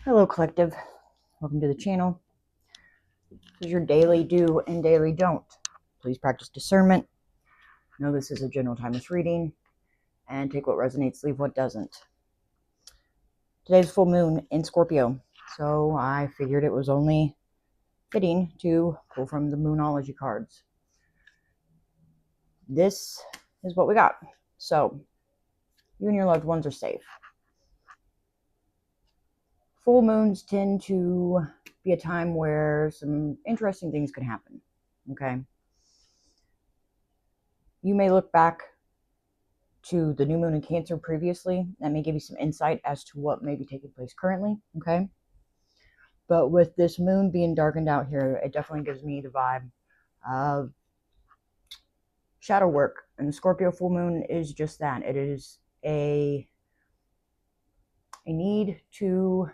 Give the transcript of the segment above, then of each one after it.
Hello, collective. Welcome to the channel. This is your daily do and daily don't. Please practice discernment. Know this is a general timeless reading, and take what resonates, leave what doesn't. Today's full moon in Scorpio, so I figured it was only fitting to pull from the Moonology cards. This is what we got. So, you and your loved ones are safe. Full moons tend to be a time where some interesting things can happen. Okay. You may look back to the new moon in Cancer previously. That may give you some insight as to what may be taking place currently. Okay. But with this moon being darkened out here, it definitely gives me the vibe of shadow work. And the Scorpio full moon is just that. It is a need to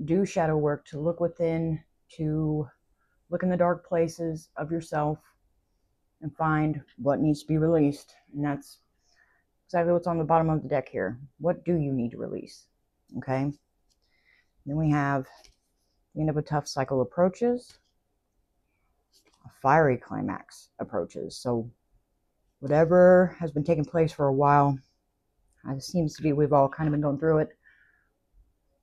do shadow work, to look within, to look in the dark places of yourself and find what needs to be released. And that's exactly what's on the bottom of the deck here. What do you need to release? Okay. Then we have the end of a tough cycle approaches. A fiery climax approaches. So whatever has been taking place for a while, it seems to be we've all kind of been going through it.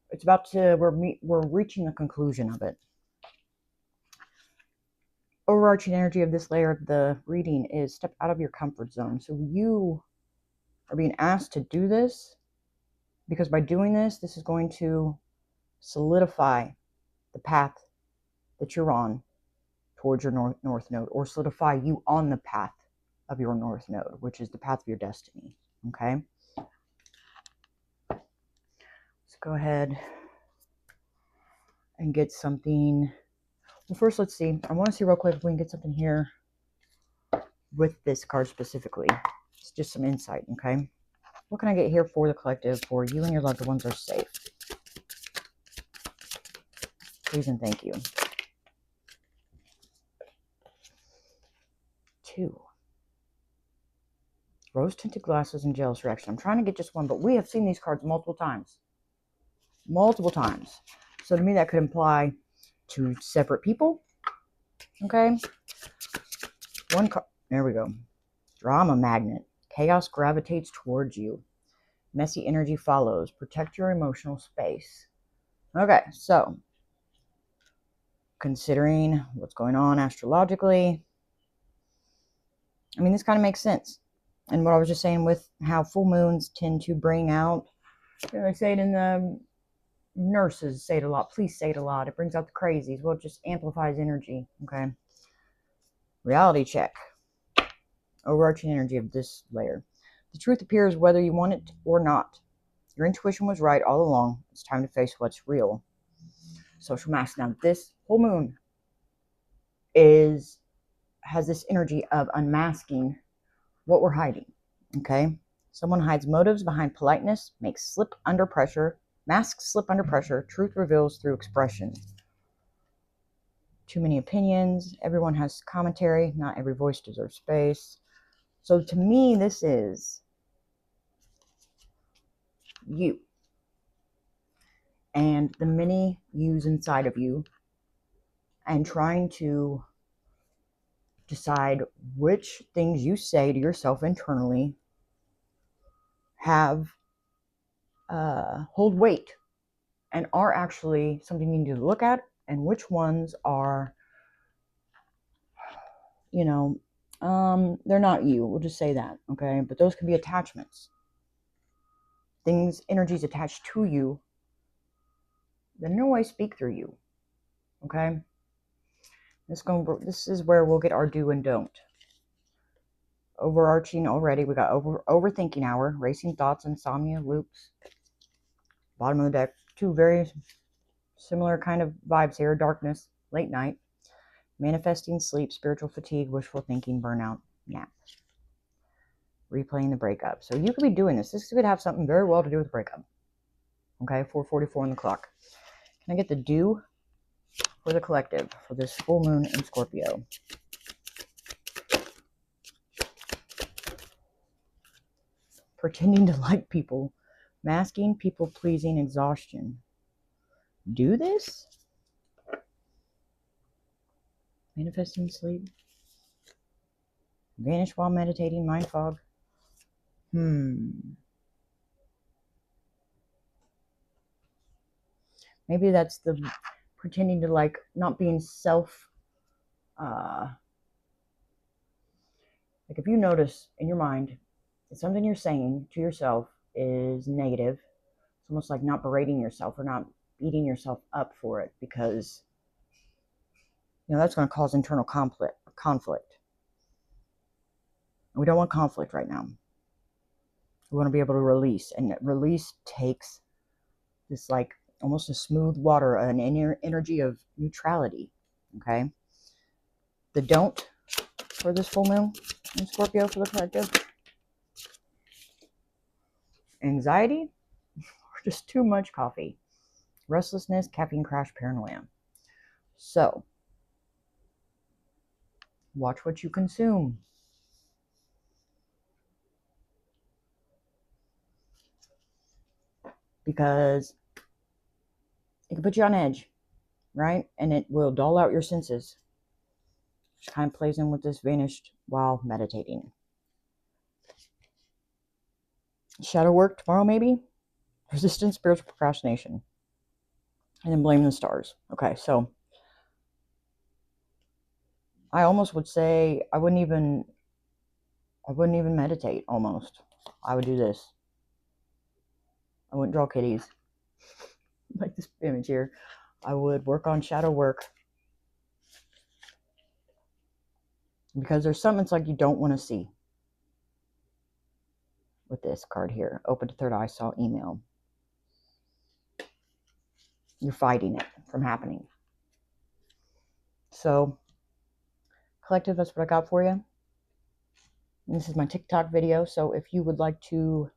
It's about to, we're reaching the conclusion of it. Overarching energy of this layer of the reading is step out of your comfort zone. So you are being asked to do this because by doing this, this is going to solidify the path that you're on towards your north node, or solidify you on the path of your north node, which is the path of your destiny. Okay. Let's go ahead and get something. Well, first, let's see. I want to see real quick if we can get something here with this card specifically. It's just some insight. Okay. What can I get here for the collective, for you and your loved ones are safe? Please and thank you. 2. Rose-tinted glasses and jealous reaction. I'm trying to get just one, but we have seen these cards multiple times. Multiple times. So to me, that could imply 2 separate people. Okay. One card. There we go. Drama magnet. Chaos gravitates towards you. Messy energy follows. Protect your emotional space. Okay, so considering what's going on astrologically, I mean, this kind of makes sense. And what I was just saying with how full moons tend to bring out, you know, I say it in the nurses say it a lot, police say it a lot, it brings out the crazies. Well, it just amplifies energy. Okay. Reality check. Overarching energy of this layer. The truth appears whether you want it or not. Your intuition was right all along. It's time to face what's real. Social mask. Now, this full moon has this energy of unmasking what we're hiding. Okay. Someone hides motives behind politeness, masks slip under pressure. Truth reveals through expression. Too many opinions. Everyone has commentary. Not every voice deserves space. So to me, this is you and the many yous inside of you, and trying to decide which things you say to yourself internally have hold weight and are actually something you need to look at, and which ones are, you know, they're not you. We'll just say that. Okay. But those can be attachments. Things, energies attached to you that in no way speak through you. Okay. This is where we'll get our do and don't. Overarching already, we got overthinking hour, racing thoughts, insomnia, loops. Bottom of the deck, 2 very similar kind of vibes here. Darkness, late night, manifesting sleep, spiritual fatigue, wishful thinking, burnout, nap. Replaying the breakup. So you could be doing this. This could have something very well to do with the breakup. Okay, 4:44 on the clock. Can I get the do for the collective for this full moon in Scorpio? Pretending to like people, masking, people pleasing, exhaustion. do this? Manifest in sleep. Vanish while meditating. Mind fog. Maybe that's the pretending to like not being self. Like if you notice in your mind that something you're saying to yourself is negative, it's almost like not berating yourself or not beating yourself up for it, because that's going to cause internal conflict. And we don't want conflict right now. We want to be able to release, and release takes this like almost a smooth water, an energy of neutrality. Okay. The don't for this full moon in Scorpio for the collective: anxiety or just too much coffee, restlessness, caffeine crash, paranoia. So watch what you consume, because it can put you on edge, right? And it will dull out your senses, which kind of plays in with this vanished while meditating. Shadow work tomorrow, maybe. Resistance, spiritual procrastination, and then blame the stars. Okay, so I almost would say I wouldn't even meditate. Almost, I would do this. I wouldn't draw kitties like this image here. I would work on shadow work, because there's something it's like you don't want to see with this card here. Open to third eye, saw email. You're fighting it from happening. So, collective, that's what I got for you. And this is my TikTok video, so if you would like to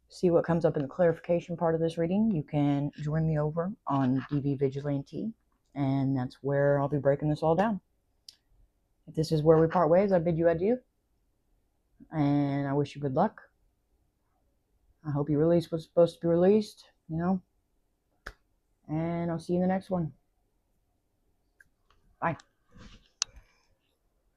see what comes up in the clarification part of this reading, you can join me over on DV Vigilante, and that's where I'll be breaking this all down. If this is where we part ways, I bid you adieu, and I wish you good luck. I hope you release what's supposed to be released, and I'll see you in the next one. Bye.